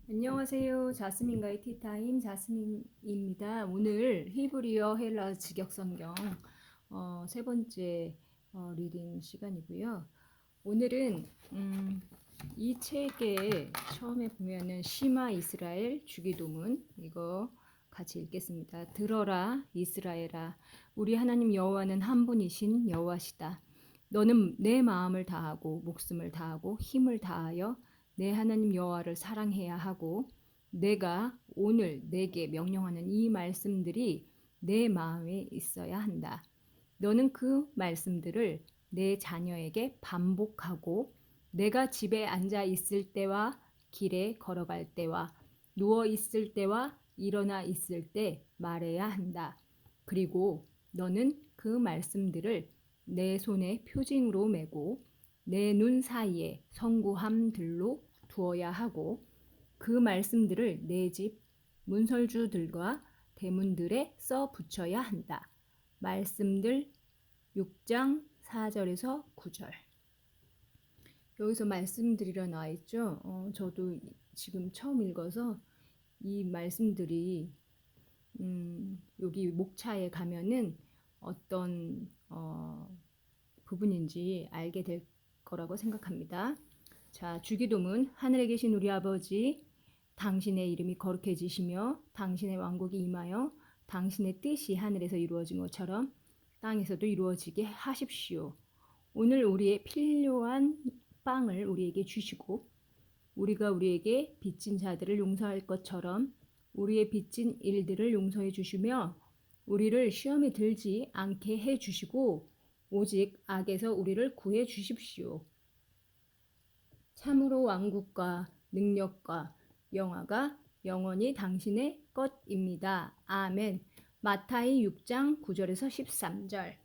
안녕하세요. 자스민과의 티타임 자스민입니다. 오늘 히브리어 헬라 직역 성경 세 번째 리딩 시간이고요. 오늘은 이 책에 처음에 보면은 시마 이스라엘 주기도문 이거 같이 읽겠습니다. 들어라 이스라엘아, 우리 하나님 여호와는 한 분이신 여호와시다. 너는 내 마음을 다하고 목숨을 다하고 힘을 다하여 내 하나님 여호와를 사랑해야 하고, 내가 오늘 내게 명령하는 이 말씀들이 내 마음에 있어야 한다. 너는 그 말씀들을 내 자녀에게 반복하고, 내가 집에 앉아 있을 때와 길에 걸어갈 때와 누워 있을 때와 일어나 있을 때 말해야 한다. 그리고 너는 그 말씀들을 내 손에 표징으로 메고 내 눈 사이에 성구함들로 두어야 하고, 그 말씀들을 내 집 문설주들과 대문들에 써 붙여야 한다. 말씀들 6장 4절에서 9절. 여기서 말씀들이라 나와 있죠. 저도 지금 처음 읽어서 이 말씀들이 여기 목차에 가면은 어떤 부분인지 알게 될 거라고 생각합니다. 자, 주기도문. 하늘에 계신 우리 아버지, 당신의 이름이 거룩해지시며 당신의 왕국이 임하여 당신의 뜻이 하늘에서 이루어진 것처럼 땅에서도 이루어지게 하십시오. 오늘 우리의 필요한 빵을 우리에게 주시고, 우리가 우리에게 빚진 자들을 용서할 것처럼 우리의 빚진 일들을 용서해 주시며, 우리를 시험에 들지 않게 해 주시고 오직 악에서 우리를 구해 주십시오. 참으로 왕국과 능력과 영화가 영원히 당신의 것입니다. 아멘. 마타이 6장 9절에서 13절.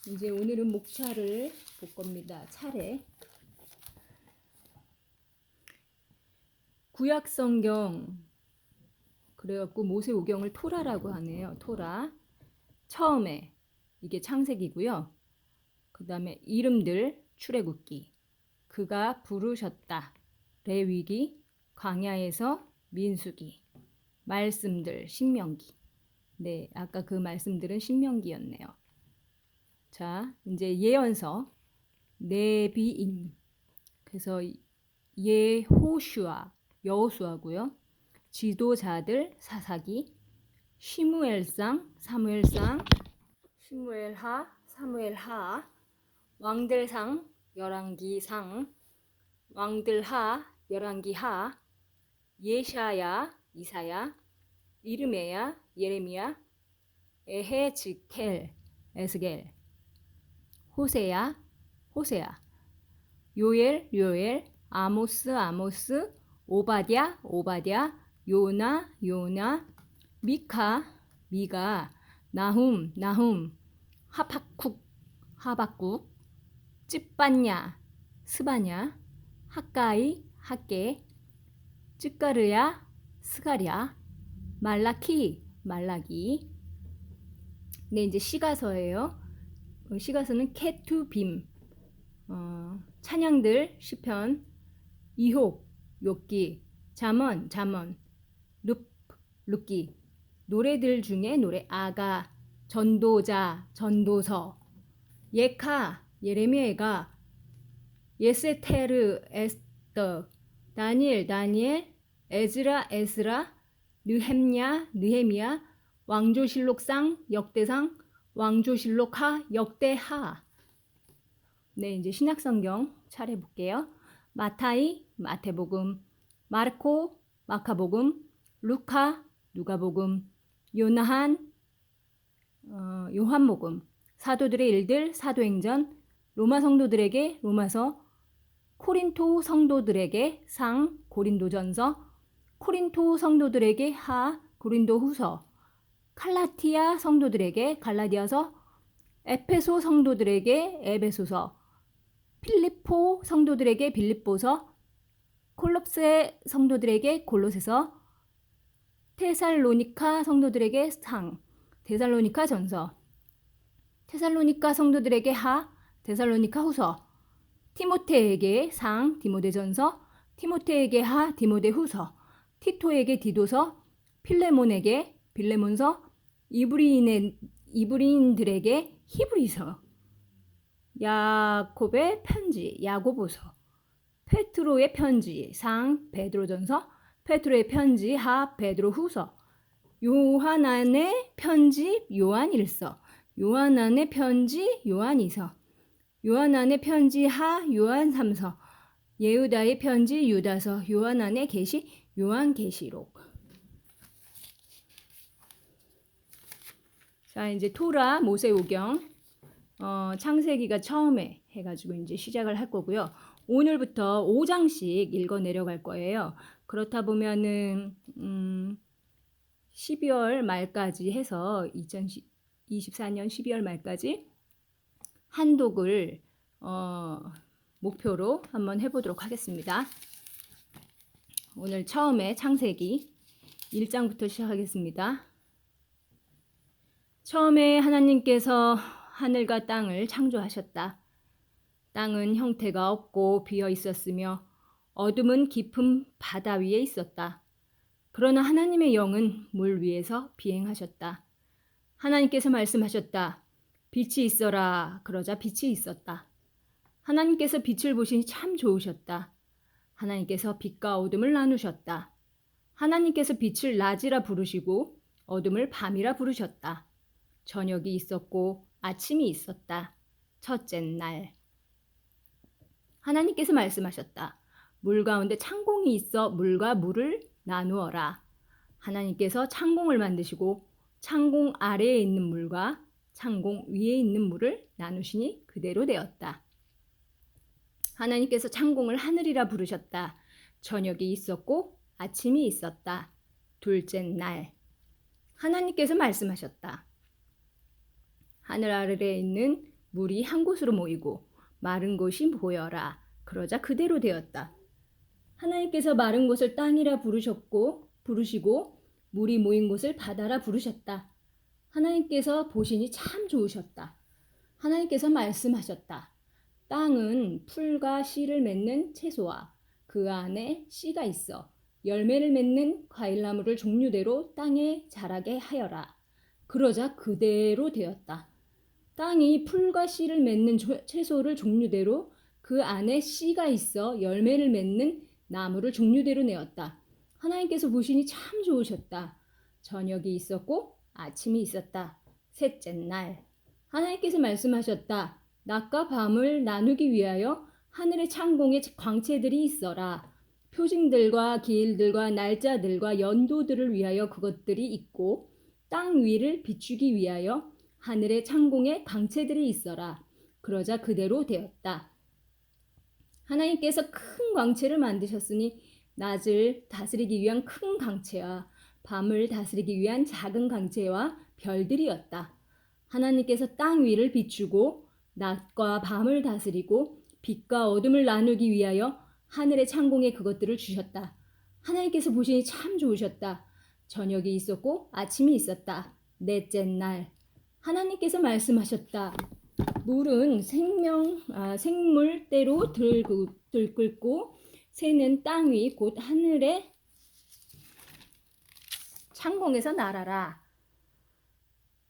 이제 오늘은 목차를 볼 겁니다. 차례. 구약 성경, 그래갖고 모세오경을 토라라고 하네요. 토라. 처음에 이게 창세기고요. 그 다음에 이름들 출애굽기, 그가 부르셨다 레위기, 광야에서 민수기, 말씀들 신명기. 네, 아까 그 말씀들은 신명기였네요. 자, 이제 예언서 네비임. 그래서 예호슈아 여호수아고요. 지도자들 사사기, 시므엘상 사무엘상, 시므엘하 사무엘하, 왕들상 열왕기상, 왕들하 열왕기하, 예샤야 이사야, 이르메야 예레미야, 에헤즈켈 에스겔, 호세야 호세야, 요엘 아모스 오바댜 요나 미가, 나훔 하박국, 찌빠냐 스바냐, 학게, 찌까르야 스가랴, 말라기. 네, 이제 시가서예요. 시가서는 케투빔, 찬양들 시편, 이홉 욥기, 잠언 룻기, 노래들 중에 노래, 아가, 전도자 전도서, 예카 예레미야가, 예세테르 에스더, 다니엘 에스라, 느헤미야, 왕조실록상 역대상, 왕조실록하 역대하. 네, 이제 신약성경 차례 볼게요. 마타이 마태복음, 마르코 마카복음, 루카 누가복음, 요나한 요한복음, 사도들의 일들 사도행전, 로마 성도들에게 로마서, 코린토 성도들에게 상 고린도전서, 코린토 성도들에게 하 고린도후서, 갈라티아 성도들에게 갈라디아서, 에페소 성도들에게 에베소서, 필리포 성도들에게 빌립보서, 콜롭세 성도들에게 골로새서, 테살로니카 성도들에게 상 데살로니카 전서, 테살로니카 성도들에게 하 데살로니카 후서, 티모테에게 상 디모데전서, 티모테에게 하 디모데후서, 티토에게 디도서, 필레몬에게 빌레몬서, 이브리인들에게 히브리서, 야곱의 편지 야고보서, 페트로의 편지 상 베드로전서, 페트로의 편지 하 베드로후서, 요한안의 편지 요한일서, 요한안의 편지 요한이서, 요한안의 편지 하 요한삼서, 예후다의 편지 유다서, 요한안의 계시 요한계시록. 자, 이제 토라 모세오경 창세기가 처음에 해가지고 이제 시작을 할 거고요. 오늘부터 5장씩 읽어 내려갈 거예요. 그렇다 보면은 12월 말까지 해서 2024년 12월 말까지 한 독을 목표로 한번 해보도록 하겠습니다. 오늘 처음에 창세기 1장부터 시작하겠습니다. 처음에 하나님께서 하늘과 땅을 창조하셨다. 땅은 형태가 없고 비어 있었으며 어둠은 깊은 바다 위에 있었다. 그러나 하나님의 영은 물 위에서 비행하셨다. 하나님께서 말씀하셨다. 빛이 있어라. 그러자 빛이 있었다. 하나님께서 빛을 보시니 참 좋으셨다. 하나님께서 빛과 어둠을 나누셨다. 하나님께서 빛을 낮이라 부르시고 어둠을 밤이라 부르셨다. 저녁이 있었고 아침이 있었다. 첫째 날. 하나님께서 말씀하셨다. 물 가운데 창공이 있어 물과 물을 나누어라. 하나님께서 창공을 만드시고 창공 아래에 있는 물과 창공 위에 있는 물을 나누시니 그대로 되었다. 하나님께서 창공을 하늘이라 부르셨다. 저녁이 있었고 아침이 있었다. 둘째 날. 하나님께서 말씀하셨다. 하늘 아래에 있는 물이 한 곳으로 모이고 마른 곳이 보여라. 그러자 그대로 되었다. 하나님께서 마른 곳을 땅이라 부르시고 물이 모인 곳을 바다라 부르셨다. 하나님께서 보시니 참 좋으셨다. 하나님께서 말씀하셨다. 땅은 풀과 씨를 맺는 채소와 그 안에 씨가 있어 열매를 맺는 과일나무를 종류대로 땅에 자라게 하여라. 그러자 그대로 되었다. 땅이 풀과 씨를 맺는 채소를 종류대로 그 안에 씨가 있어 열매를 맺는 나무를 종류대로 내었다. 하나님께서 보시니 참 좋으셨다. 저녁이 있었고 아침이 있었다. 셋째 날. 하나님께서 말씀하셨다. 낮과 밤을 나누기 위하여 하늘의 창공에 광채들이 있어라. 표징들과 기일들과 날짜들과 연도들을 위하여 그것들이 있고 땅 위를 비추기 위하여 하늘의 창공에 광채들이 있어라. 그러자 그대로 되었다. 하나님께서 큰 광채를 만드셨으니 낮을 다스리기 위한 큰 광채와 밤을 다스리기 위한 작은 광채와 별들이었다. 하나님께서 땅 위를 비추고 낮과 밤을 다스리고 빛과 어둠을 나누기 위하여 하늘의 창공에 그것들을 주셨다. 하나님께서 보시니 참 좋으셨다. 저녁이 있었고 아침이 있었다. 넷째 날. 하나님께서 말씀하셨다. 물은 생물대로 들끓고 새는 땅 위 곧 하늘의 창공에서 날아라.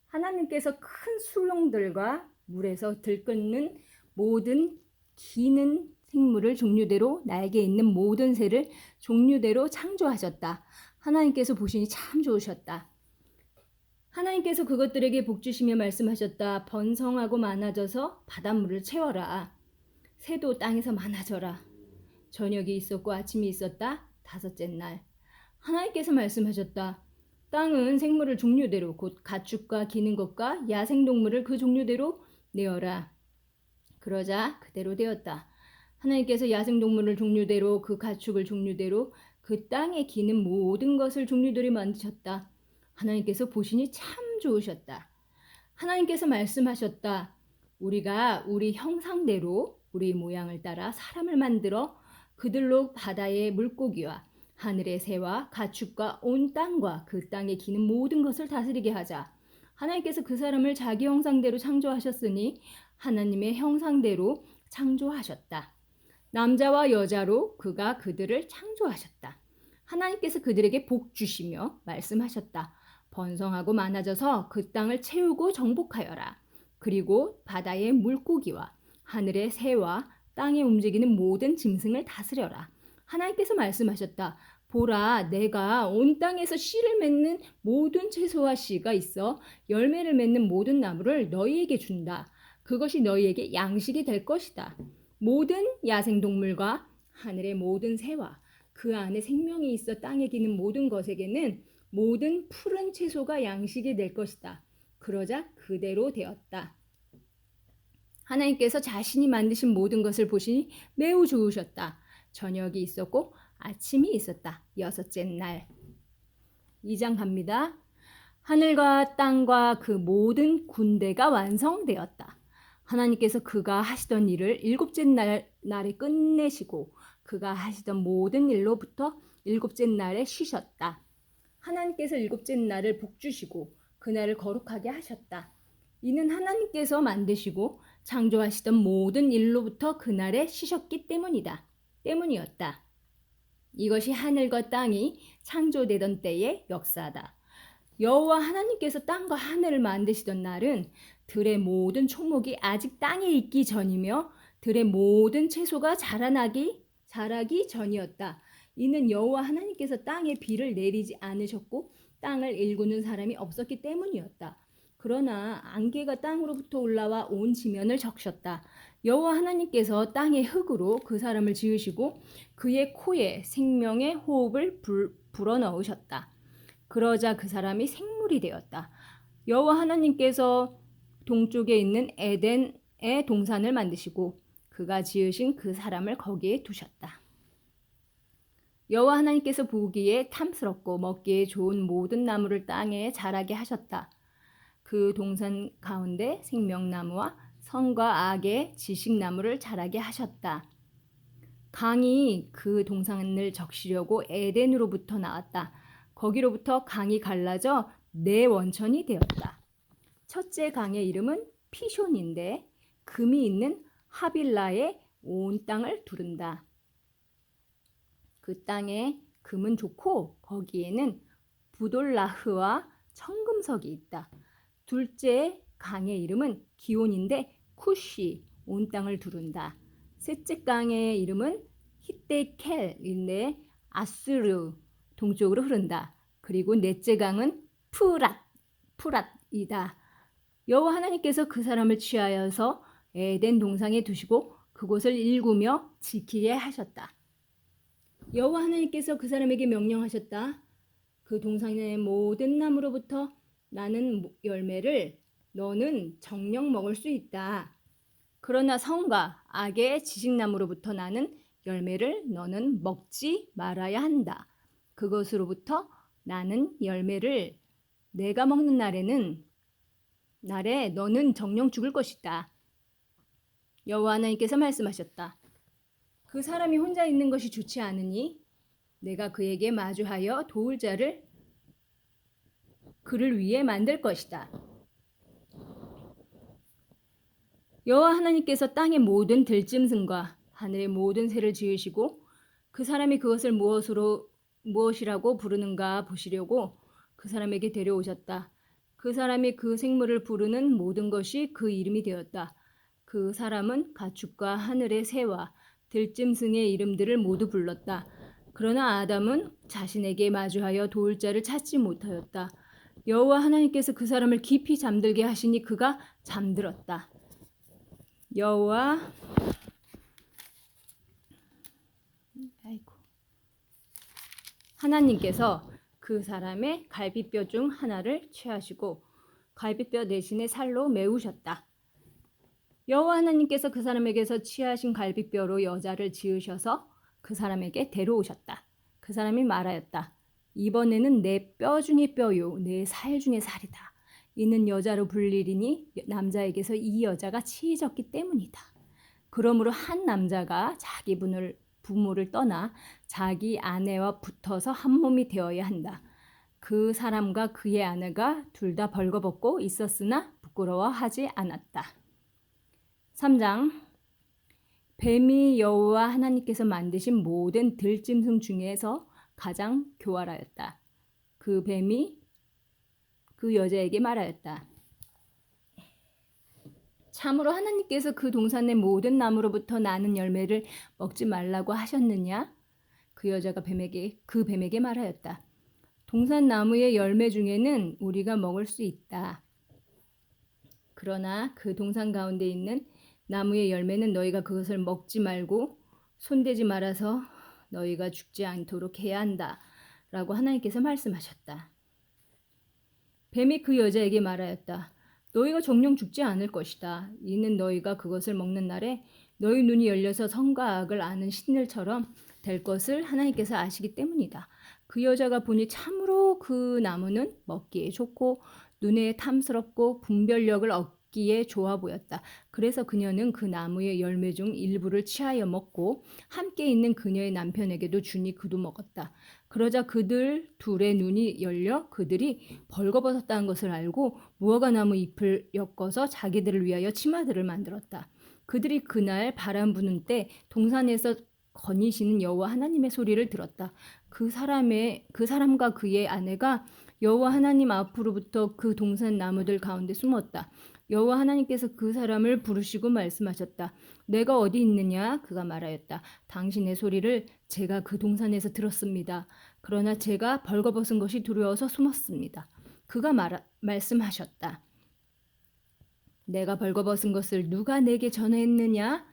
하나님께서 큰 수용들과 물에서 들끓는 모든 기는 생물을 종류대로 날개 있는 모든 새를 종류대로 창조하셨다. 하나님께서 보시니 참 좋으셨다. 하나님께서 그것들에게 복주시며 말씀하셨다. 번성하고 많아져서 바닷물을 채워라. 새도 땅에서 많아져라. 저녁이 있었고 아침이 있었다. 다섯째 날. 하나님께서 말씀하셨다. 땅은 생물을 종류대로 곧 가축과 기는 것과 야생동물을 그 종류대로 내어라. 그러자 그대로 되었다. 하나님께서 야생동물을 종류대로 그 가축을 종류대로 그 땅에 기는 모든 것을 종류대로 만드셨다. 하나님께서 보시니 참 좋으셨다. 하나님께서 말씀하셨다. 우리가 우리 형상대로 우리 모양을 따라 사람을 만들어 그들로 바다의 물고기와 하늘의 새와 가축과 온 땅과 그 땅에 기는 모든 것을 다스리게 하자. 하나님께서 그 사람을 자기 형상대로 창조하셨으니 하나님의 형상대로 창조하셨다. 남자와 여자로 그가 그들을 창조하셨다. 하나님께서 그들에게 복 주시며 말씀하셨다. 번성하고 많아져서 그 땅을 채우고 정복하여라. 그리고 바다의 물고기와 하늘의 새와 땅에 움직이는 모든 짐승을 다스려라. 하나님께서 말씀하셨다. 보라, 내가 온 땅에서 씨를 맺는 모든 채소와 씨가 있어 열매를 맺는 모든 나무를 너희에게 준다. 그것이 너희에게 양식이 될 것이다. 모든 야생동물과 하늘의 모든 새와 그 안에 생명이 있어 땅에 기는 모든 것에게는 모든 푸른 채소가 양식이 될 것이다. 그러자 그대로 되었다. 하나님께서 자신이 만드신 모든 것을 보시니 매우 좋으셨다. 저녁이 있었고 아침이 있었다. 6째 날. 2장 갑니다. 하늘과 땅과 그 모든 군대가 완성되었다. 하나님께서 그가 하시던 일을 7째 날에 끝내시고 그가 하시던 모든 일로부터 7째 날에 쉬셨다. 하나님께서 7째 날을 복주시고 그날을 거룩하게 하셨다. 이는 하나님께서 만드시고 창조하시던 모든 일로부터 그날에 쉬셨기 때문이었다. 이것이 하늘과 땅이 창조되던 때의 역사다. 여호와 하나님께서 땅과 하늘을 만드시던 날은 들의 모든 총목이 아직 땅에 있기 전이며 들의 모든 채소가 자라기 전이었다. 이는 여호와 하나님께서 땅에 비를 내리지 않으셨고 땅을 일구는 사람이 없었기 때문이었다. 그러나 안개가 땅으로부터 올라와 온 지면을 적셨다. 여호와 하나님께서 땅의 흙으로 그 사람을 지으시고 그의 코에 생명의 호흡을 불어넣으셨다. 그러자 그 사람이 생물이 되었다. 여호와 하나님께서 동쪽에 있는 에덴의 동산을 만드시고 그가 지으신 그 사람을 거기에 두셨다. 여호와 하나님께서 보기에 탐스럽고 먹기에 좋은 모든 나무를 땅에 자라게 하셨다. 그 동산 가운데 생명나무와 선과 악의 지식나무를 자라게 하셨다. 강이 그 동산을 적시려고 에덴으로부터 나왔다. 거기로부터 강이 갈라져 네 원천이 되었다. 첫째 강의 이름은 피숑인데 금이 있는 하빌라에 온 땅을 두른다. 그 땅에 금은 좋고 거기에는 부돌라흐와 청금석이 있다. 둘째 강의 이름은 기온인데 쿠시 온 땅을 두른다. 셋째 강의 이름은 히데켈인데 아스르 동쪽으로 흐른다. 그리고 넷째 강은 푸랏이다. 여호와 하나님께서 그 사람을 취하여서 에덴 동산에 두시고 그곳을 일구며 지키게 하셨다. 여호와 하나님께서 그 사람에게 명령하셨다. 그 동산의 모든 나무로부터 나는 열매를 너는 정녕 먹을 수 있다. 그러나 선과 악의 지식나무로부터 나는 열매를 너는 먹지 말아야 한다. 그것으로부터 나는 열매를 내가 먹는 날에 너는 정녕 죽을 것이다. 여호와 하나님께서 말씀하셨다. 그 사람이 혼자 있는 것이 좋지 않으니 내가 그에게 마주하여 도울 자를 그를 위해 만들 것이다. 여호와 하나님께서 땅의 모든 들짐승과 하늘의 모든 새를 지으시고 그 사람이 그것을 무엇이라고 부르는가 보시려고 그 사람에게 데려오셨다. 그 사람이 그 생물을 부르는 모든 것이 그 이름이 되었다. 그 사람은 가축과 하늘의 새와 들짐승의 이름들을 모두 불렀다. 그러나 아담은 자신에게 마주하여 도울 자를 찾지 못하였다. 여호와 하나님께서 그 사람을 깊이 잠들게 하시니 그가 잠들었다. 여호와 하나님께서 그 사람의 갈비뼈 중 하나를 취하시고 갈비뼈 대신에 살로 메우셨다. 여호와 하나님께서 그 사람에게서 취하신 갈비뼈로 여자를 지으셔서 그 사람에게 데려오셨다. 그 사람이 말하였다. 이번에는 내 뼈 중의 뼈요 내 살 중의 살이다. 이는 여자로 불리리니 남자에게서 이 여자가 치해졌기 때문이다. 그러므로 한 남자가 자기 부모를 떠나 자기 아내와 붙어서 한 몸이 되어야 한다. 그 사람과 그의 아내가 둘 다 벌거벗고 있었으나 부끄러워하지 않았다. 3장 뱀이 여호와 하나님께서 만드신 모든 들짐승 중에서 가장 교활하였다. 그 뱀이 그 여자에게 말하였다. 참으로 하나님께서 그 동산의 모든 나무로부터 나는 열매를 먹지 말라고 하셨느냐? 그 여자가 그 뱀에게 말하였다. 동산 나무의 열매 중에는 우리가 먹을 수 있다. 그러나 그 동산 가운데 있는 나무의 열매는 너희가 그것을 먹지 말고 손대지 말아서 너희가 죽지 않도록 해야 한다. 라고 하나님께서 말씀하셨다. 뱀이 그 여자에게 말하였다. 너희가 정녕 죽지 않을 것이다. 이는 너희가 그것을 먹는 날에 너희 눈이 열려서 선과 악을 아는 신들처럼 될 것을 하나님께서 아시기 때문이다. 그 여자가 보니 참으로 그 나무는 먹기에 좋고 눈에 탐스럽고 분별력을 얻기에 좋아 보였다. 그래서 그녀는 그 나무의 열매 중 일부를 취하여 먹고 함께 있는 그녀의 남편에게도 주니 그도 먹었다. 그러자 그들 둘의 눈이 열려 그들이 벌거벗었다는 것을 알고 무화과 나무 잎을 엮어서 자기들을 위하여 치마들을 만들었다. 그들이 그날 바람 부는 때 동산에서 거니시는 여호와 하나님의 소리를 들었다. 그 사람과 그의 아내가 여호와 하나님 앞으로부터 그 동산 나무들 가운데 숨었다. 여호와 하나님께서 그 사람을 부르시고 말씀하셨다. 내가 어디 있느냐? 그가 말하였다. 당신의 소리를 제가 그 동산에서 들었습니다. 그러나 제가 벌거벗은 것이 두려워서 숨었습니다. 그가 말씀하셨다. 내가 벌거벗은 것을 누가 내게 전했느냐?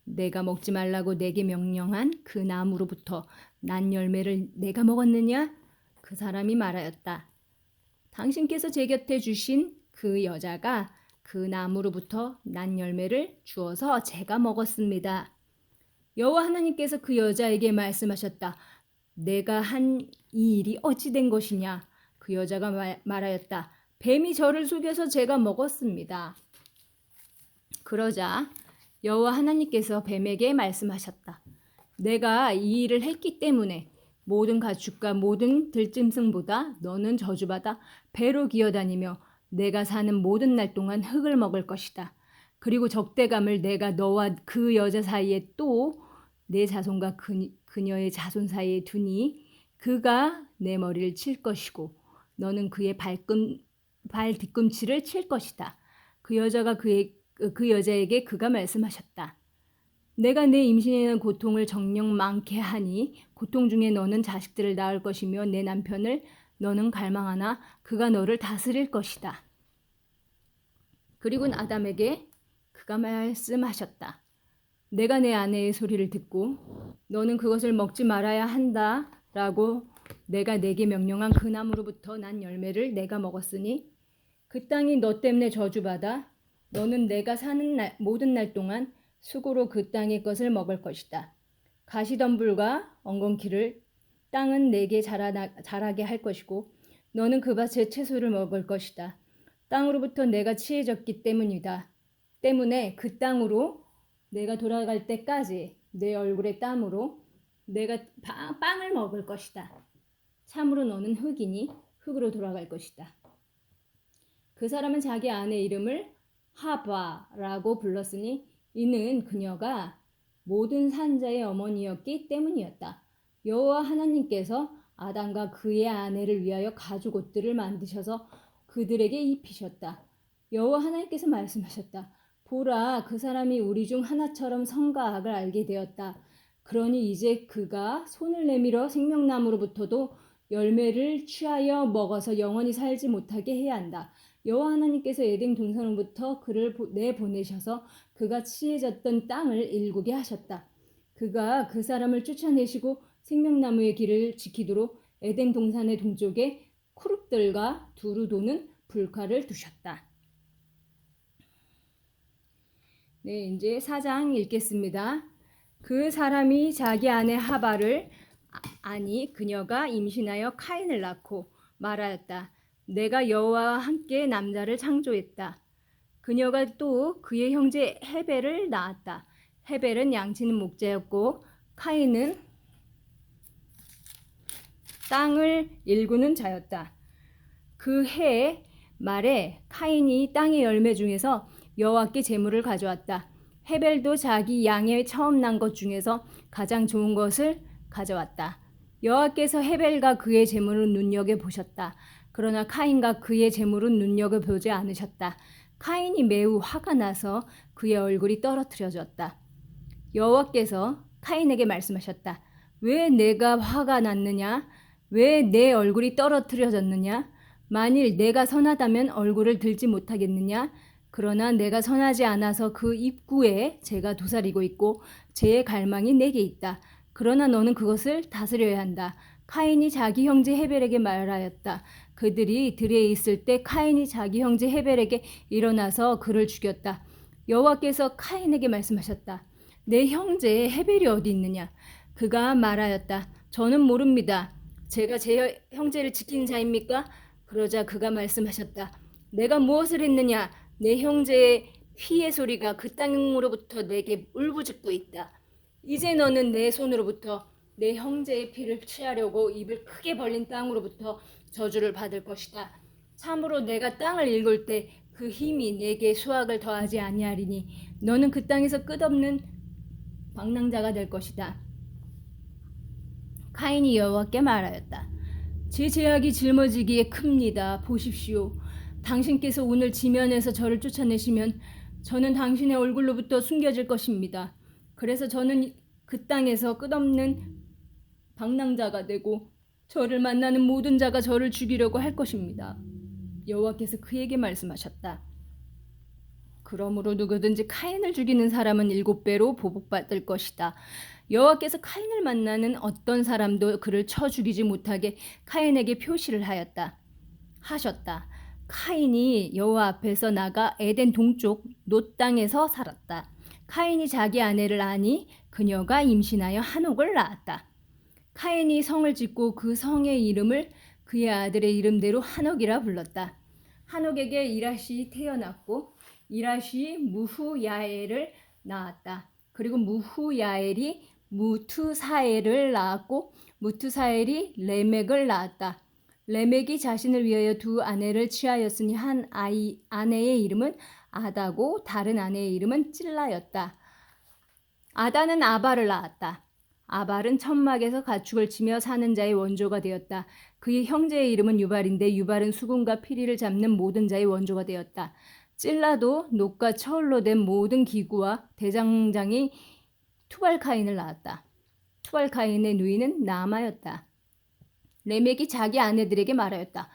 내가 먹지 말라고 내게 명령한 그 나무로부터 난 열매를 내가 먹었느냐? 그 사람이 말하였다. 당신께서 제 곁에 주신 그 여자가 그 나무로부터 난 열매를 주어서 제가 먹었습니다. 여호와 하나님께서 그 여자에게 말씀하셨다. 내가 한 이 일이 어찌 된 것이냐? 그 여자가 말하였다. 뱀이 저를 속여서 제가 먹었습니다. 그러자 여호와 하나님께서 뱀에게 말씀하셨다. 내가 이 일을 했기 때문에 모든 가축과 모든 들짐승보다 너는 저주받아 배로 기어다니며 내가 사는 모든 날 동안 흙을 먹을 것이다. 그리고 적대감을 내가 너와 그 여자 사이에 또 내 자손과 그녀의 자손 사이에 두니 그가 내 머리를 칠 것이고 너는 그의 발 뒤꿈치를 칠 것이다. 그 여자에게 그가 말씀하셨다. 내가 내 임신에는 고통을 정녕 많게 하니 고통 중에 너는 자식들을 낳을 것이며 내 남편을 너는 갈망하나 그가 너를 다스릴 것이다. 그리고 아담에게 그가 말씀하셨다. 내가 내 아내의 소리를 듣고 너는 그것을 먹지 말아야 한다 라고 내가 내게 명령한 그 나무로부터 난 열매를 내가 먹었으니 그 땅이 너 때문에 저주받아 너는 내가 사는 모든 날 동안 수고로 그 땅의 것을 먹을 것이다. 가시덤불과 엉겅퀴를 땅은 내게 자라게 할 것이고 너는 그 밭의 채소를 먹을 것이다. 땅으로부터 내가 취해졌기 때문에 그 땅으로 내가 돌아갈 때까지 내 얼굴의 땀으로 내가 빵을 먹을 것이다. 참으로 너는 흙이니 흙으로 돌아갈 것이다. 그 사람은 자기 아내 이름을 하바라고 불렀으니 이는 그녀가 모든 산자의 어머니였기 때문이었다. 여호와 하나님께서 아담과 그의 아내를 위하여 가죽 옷들을 만드셔서 그들에게 입히셨다. 여호와 하나님께서 말씀하셨다. 보라, 그 사람이 우리 중 하나처럼 선과 악을 알게 되었다. 그러니 이제 그가 손을 내밀어 생명나무로부터도 열매를 취하여 먹어서 영원히 살지 못하게 해야 한다. 여호와 하나님께서 에덴 동산으로부터 그를 내보내셔서 그가 취해졌던 땅을 일구게 하셨다. 그가 그 사람을 쫓아내시고 생명나무의 길을 지키도록 에덴 동산의 동쪽에 쿠룹들과 두루 도는 불칼을 두셨다. 네, 이제 4장 읽겠습니다. 그 사람이 자기 아내 하바를 그녀가 임신하여 카인을 낳고 말하였다. 내가 여호와와 함께 남자를 창조했다. 그녀가 또 그의 형제 헤벨을 낳았다. 헤벨은 양치는 목자였고 카인은 땅을 일구는 자였다. 그 해 말에 카인이 땅의 열매 중에서 여호와께 제물을 가져왔다. 헤벨도 자기 양의 처음 난 것 중에서 가장 좋은 것을 가져왔다. 여호와께서 헤벨과 그의 재물을 눈여겨보셨다. 그러나 카인과 그의 재물은 눈여겨보지 않으셨다. 카인이 매우 화가 나서 그의 얼굴이 떨어뜨려졌다. 여호와께서 카인에게 말씀하셨다. 왜 내가 화가 났느냐? 왜 내 얼굴이 떨어뜨려졌느냐? 만일 내가 선하다면 얼굴을 들지 못하겠느냐? 그러나 내가 선하지 않아서 그 입구에 죄가 도사리고 있고 죄의 갈망이 내게 있다. 그러나 너는 그것을 다스려야 한다. 카인이 자기 형제 헤벨에게 말하였다. 그들이 들에 있을 때 카인이 자기 형제 헤벨에게 일어나서 그를 죽였다. 여호와께서 카인에게 말씀하셨다. 내 형제 헤벨이 어디 있느냐? 그가 말하였다. 저는 모릅니다. 제가 제 형제를 지키는 자입니까? 그러자 그가 말씀하셨다. 내가 무엇을 했느냐? 내 형제의 피의 소리가 그 땅으로부터 내게 울부짖고 있다. 이제 너는 내 손으로부터 내 형제의 피를 취하려고 입을 크게 벌린 땅으로부터 저주를 받을 것이다. 참으로 내가 땅을 일굴 때 그 힘이 내게 수확을 더하지 아니하리니 너는 그 땅에서 끝없는 방랑자가 될 것이다. 카인이 여호와께 말하였다. 제 죄악이 짊어지기에 큽니다. 보십시오. 당신께서 오늘 지면에서 저를 쫓아내시면 저는 당신의 얼굴로부터 숨겨질 것입니다. 그래서 저는 그 땅에서 끝없는 방랑자가 되고 저를 만나는 모든 자가 저를 죽이려고 할 것입니다. 여호와께서 그에게 말씀하셨다. 그러므로 누구든지 카인을 죽이는 사람은 7배로 보복받을 것이다. 여호와께서 카인을 만나는 어떤 사람도 그를 쳐 죽이지 못하게 카인에게 표시를 하셨다. 카인이 여호와 앞에서 나가 에덴 동쪽 놋 땅에서 살았다. 카인이 자기 아내를 아니 그녀가 임신하여 한옥을 낳았다. 카인이 성을 짓고 그 성의 이름을 그의 아들의 이름대로 한옥이라 불렀다. 한옥에게 이라시 태어났고 이라시 무후야엘을 낳았다. 그리고 무후야엘이 무투사엘을 낳았고 무투사엘이 레멕을 낳았다. 레멕이 자신을 위하여 두 아내를 취하였으니 한 아내의 이름은 아다고 다른 아내의 이름은 찔라였다. 아다는 아발을 낳았다. 아발은 천막에서 가축을 치며 사는 자의 원조가 되었다. 그의 형제의 이름은 유발인데 유발은 수금과 피리를 잡는 모든 자의 원조가 되었다. 찔라도 녹과 철로 된 모든 기구와 대장장이 투발카인을 낳았다. 투발카인의 누이는 나마였다. 레멕이 자기 아내들에게 말하였다.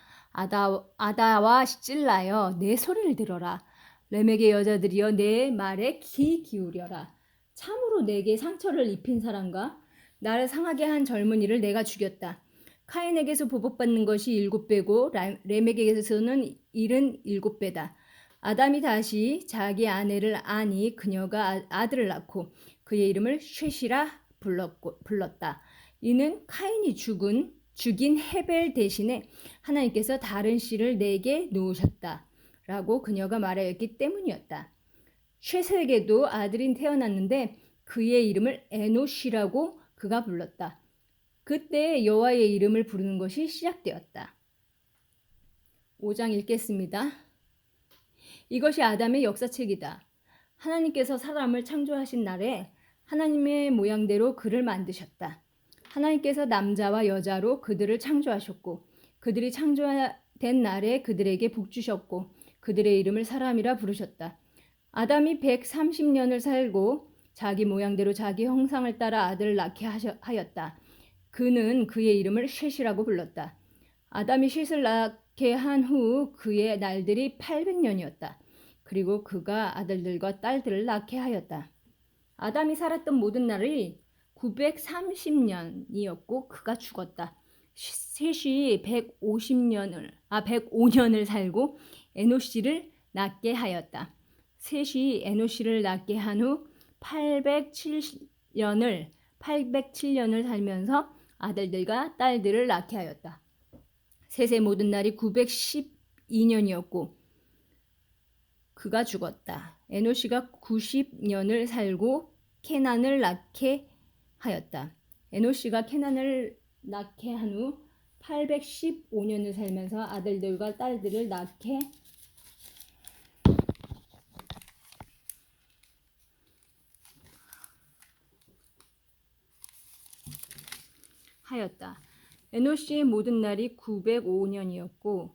아다와 찔라여 내 소리를 들어라. 레멕의 여자들이여 내 말에 귀 기울여라. 참으로 내게 상처를 입힌 사람과 나를 상하게 한 젊은이를 내가 죽였다. 카인에게서 보복받는 것이 7배고 레멕에게서는 77배다. 아담이 다시 자기 아내를 아니 그녀가 아들을 낳고 그의 이름을 쉐시라 불렀다. 이는 카인이 죽인 헤벨 대신에 하나님께서 다른 씨를 내게 놓으셨다. 라고 그녀가 말하였기 때문이었다. 쉐색에도 아들이 태어났는데 그의 이름을 에노시라고 그가 불렀다. 그때 여호와의 이름을 부르는 것이 시작되었다. 5장 읽겠습니다. 이것이 아담의 역사책이다. 하나님께서 사람을 창조하신 날에 하나님의 모양대로 그를 만드셨다. 하나님께서 남자와 여자로 그들을 창조하셨고 그들이 창조된 날에 그들에게 복 주셨고 그들의 이름을 사람이라 부르셨다. 아담이 130년을 살고 자기 모양대로 자기 형상을 따라 아들을 낳게 하였다. 그는 그의 이름을 셋이라고 불렀다. 아담이 셋을 낳게 한 후 그의 날들이 800년이었다. 그리고 그가 아들들과 딸들을 낳게 하였다. 아담이 살았던 모든 날이 930년이었고 그가 죽었다. 셋이 105년을 살고 에노시를 낳게 하였다. 셋이 에노시를 낳게 한 후 807년을 살면서 아들들과 딸들을 낳게 하였다. 셋의 모든 날이 912년이었고 그가 죽었다. 에노시가 90년을 살고 케난을 낳게 하였다. 에노시가 케난을 낳게 한 후 815년을 살면서 아들들과 딸들을 낳게 하였다. 에노시의 모든 날이 905년이었고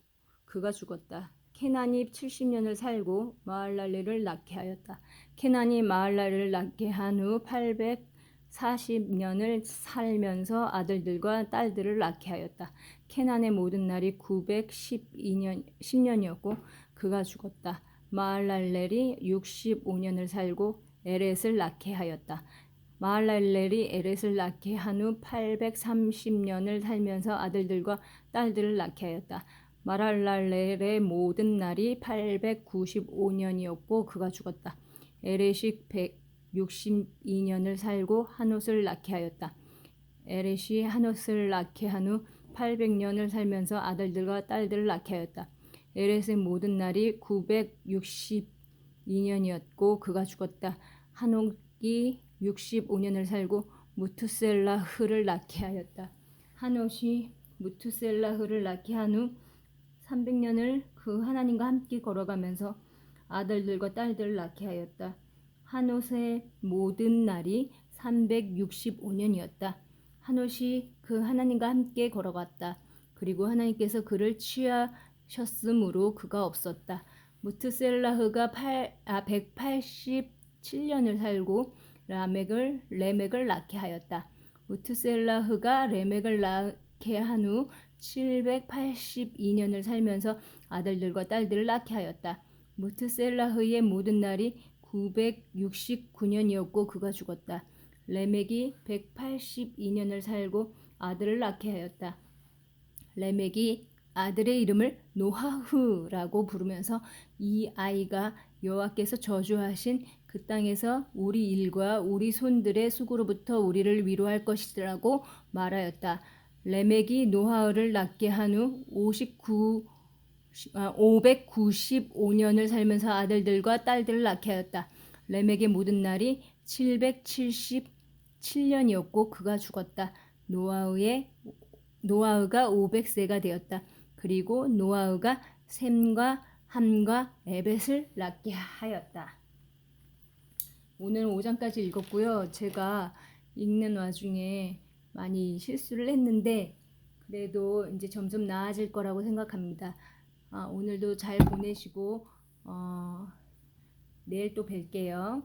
그가 죽었다. 케난이 70년을 살고 마할랄레를 낳게 하였다. 케난이 마할랄레를 낳게 한 후 840년을 살면서 아들들과 딸들을 낳게 하였다. 케난의 모든 날이 910년이었고 그가 죽었다. 마할랄렐이 65년을 살고 에렛을 낳게 하였다. 마할랄렐이 에렛을 낳게 한 후 830년을 살면서 아들들과 딸들을 낳게 하였다. 마할랄렐의 모든 날이 895년이었고 그가 죽었다. 에렛이 162년을 살고 하노스를 낳게 하였다. 에렛이 하노스를 낳게 한 후 800년을 살면서 아들들과 딸들을 낳게 하였다. 에렛의 모든 날이 962년이었고 그가 죽었다. 하녹이 65년을 살고 무투셀라흐를 낳게 하였다. 하녹이 무투셀라흐를 낳게 한 후 300년을 그 하나님과 함께 걸어가면서 아들들과 딸들을 낳게 하였다. 하노스의 모든 날이 365년이었다. 하노시 그 하나님과 함께 걸어갔다. 그리고 하나님께서 그를 취하셨으므로 그가 없었다. 무트셀라흐가 187년을 살고 레멕을 낳게 하였다. 무트셀라흐가 레멕을 낳게 한 후 782년을 살면서 아들들과 딸들을 낳게 하였다. 무트셀라흐의 모든 날이 969년이었고 그가 죽었다. 레멕이 182년을 살고 아들을 낳게 하였다. 레멕이 아들의 이름을 노하흐라고 부르면서 이 아이가 여호와께서 저주하신 그 땅에서 우리 일과 우리 손들의 수고로부터 우리를 위로할 것이라고 말하였다. 레멕이 노하흐를 낳게 한 후 595년을 살면서 아들들과 딸들을 낳게 하였다. 레멕의 모든 날이 777년이었고 그가 죽었다. 노아흐가 500세가 되었다. 그리고 노아흐가 셈과 함과 에벳을 낳게 하였다. 오늘 5장까지 읽었고요. 제가 읽는 와중에 많이 실수를 했는데 그래도 이제 점점 나아질 거라고 생각합니다. 오늘도 잘 보내시고 내일 또 뵐게요.